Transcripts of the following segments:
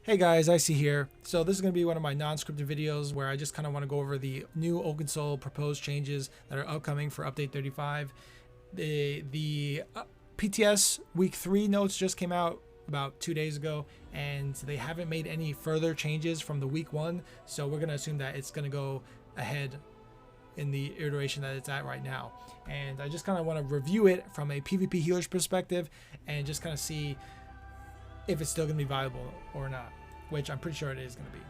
Hey guys, Icy here. So this is going to be one of my non-scripted videos where I just kind of want to go over the new Oakensoul proposed changes that are upcoming for update 35. The PTS week 3 notes just came out about 2 days ago, and they haven't made any further changes from the week 1, so we're going to assume that it's going to go ahead in the iteration that it's at right now. And I just kind of want to review it from a PvP healer's perspective and just kind of see if it's still going to be viable or not, which I'm pretty sure it is going to be.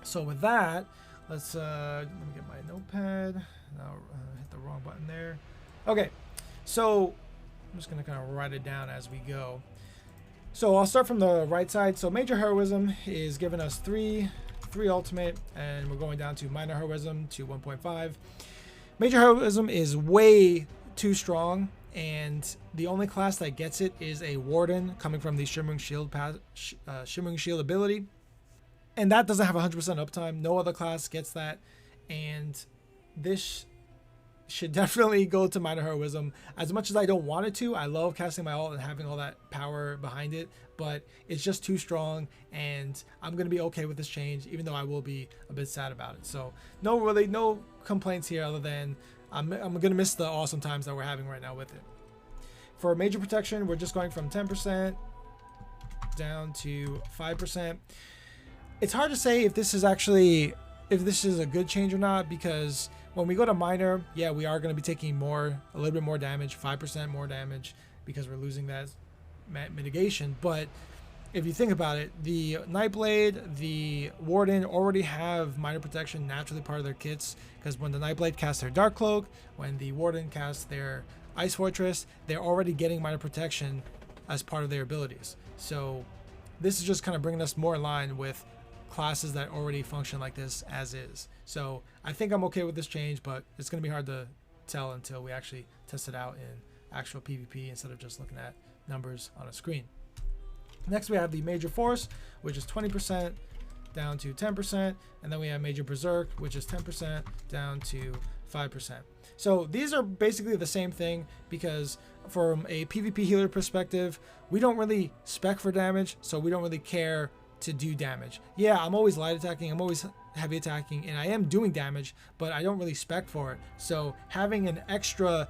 So with that, let's let me get my notepad. Now hit the wrong button there. Okay, so I'm just going to kind of write it down as we go. So I'll start from the right side. So major heroism is giving us 3 ultimate, and we're going down to minor heroism to 1.5. Major heroism is way too strong, and the only class that gets it is a warden coming from the shimmering shield ability, and that doesn't have 100% uptime. No other class gets that, and this should definitely go to minor heroism. As much as I don't want it to, I love casting my ult and having all that power behind it, but it's just too strong, and I'm gonna be okay with this change, even though I will be a bit sad about it. So no complaints here, other than I'm gonna miss the awesome times that we're having right now with it. For major protection, we're just going from 10% down to 5%. It's hard to say if this is a good change or not, because when we go to minor, yeah, we are going to be taking a little bit more damage, 5% more damage, because we're losing that mitigation. But if you think about it, the Nightblade, the Warden already have minor protection naturally part of their kits, because when the Nightblade casts their Dark Cloak, when the Warden casts their Ice Fortress, they're already getting minor protection as part of their abilities. So this is just kind of bringing us more in line with classes that already function like this as is. So I think I'm okay with this change, but it's going to be hard to tell until we actually test it out in actual PvP instead of just looking at numbers on a screen. Next we have the Major Force, which is 20% down to 10%, and then we have Major Berserk, which is 10% down to 5%. So these are basically the same thing, because from a PvP healer perspective, we don't really spec for damage, so we don't really care to do damage. Yeah, I'm always light attacking, I'm always heavy attacking, and I am doing damage, but I don't really spec for it. So having an extra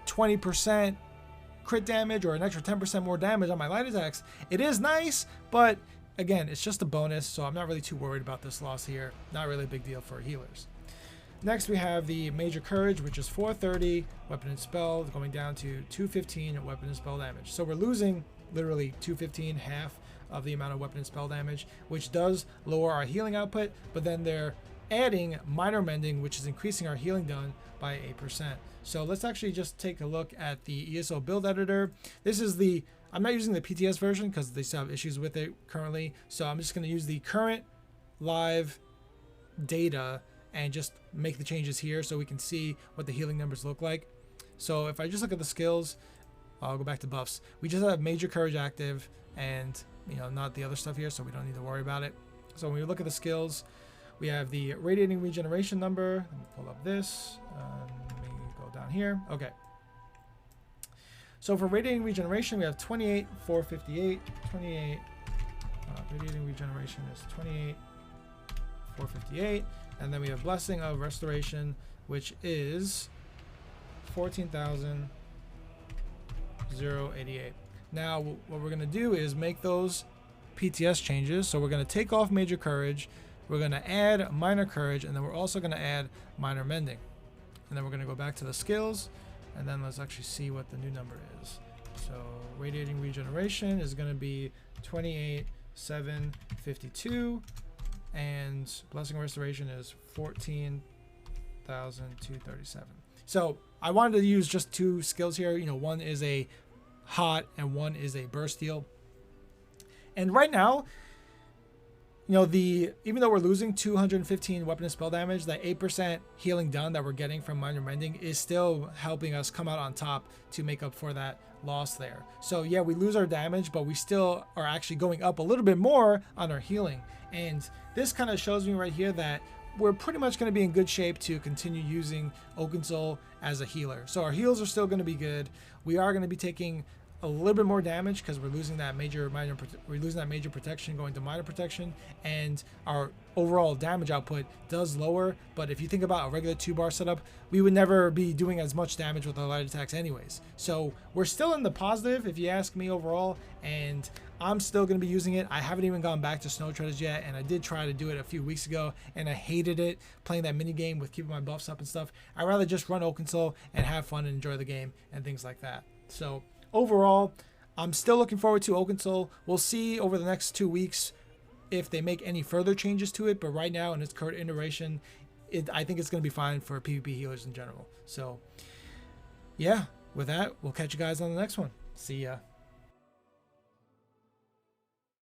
20% crit damage or an extra 10% more damage on my light attacks, it is nice, but again, it's just a bonus, so I'm not really too worried about this loss here. Not really a big deal for healers. Next we have the Major Courage, which is 430 weapon and spell, going down to 215 weapon and spell damage. So we're losing literally 215, half of the amount of weapon and spell damage, which does lower our healing output, but then they're adding minor mending, which is increasing our healing done by 8%. So let's actually just take a look at the ESO Build Editor. This is I'm not using the PTS version because they still have issues with it currently, so I'm just going to use the current live data and just make the changes here so we can see what the healing numbers look like. So if I just look at the skills, I'll go back to buffs. We just have Major Courage active, and not the other stuff here, so we don't need to worry about it. So when we look at the skills, we have the radiating regeneration number. Let me pull up this. Let me go down here. Okay. So for radiating regeneration, we have 28, 458, 28. Radiating regeneration is 28, 458. And then we have blessing of restoration, which is 14,088. Now what we're going to do is make those PTS changes. So we're going to take off Major Courage, we're going to add Minor Courage, and then we're also going to add Minor Mending. And then we're going to go back to the skills, and then let's actually see what the new number is. So Radiating Regeneration is going to be 28,752, and Blessing of Restoration is 14,237. So I wanted to use just 2 skills here. One is a hot and one is a burst heal. And right now, even though we're losing 215 weapon and spell damage, that 8% healing done that we're getting from minor mending is still helping us come out on top to make up for that loss there. So yeah, we lose our damage, but we still are actually going up a little bit more on our healing. And this kind of shows me right here that we're pretty much going to be in good shape to continue using Oakensoul as a healer. So our heals are still going to be good. We are going to be taking a little bit more damage because we're losing that major protection going to minor protection, and our overall damage output does lower. But if you think about a regular 2-bar setup, we would never be doing as much damage with our light attacks anyways. So we're still in the positive if you ask me overall, and I'm still going to be using it. I haven't even gone back to Snow Treaders yet, and I did try to do it a few weeks ago, and I hated it, playing that mini game with keeping my buffs up and stuff. I'd rather just run Oakensoul and have fun and enjoy the game and things like that. So overall, I'm still looking forward to Oakensoul. We'll see over the next 2 weeks if they make any further changes to it, but right now in its current iteration, I think it's going to be fine for PvP healers in general. So yeah, with that, we'll catch you guys on the next one. See ya.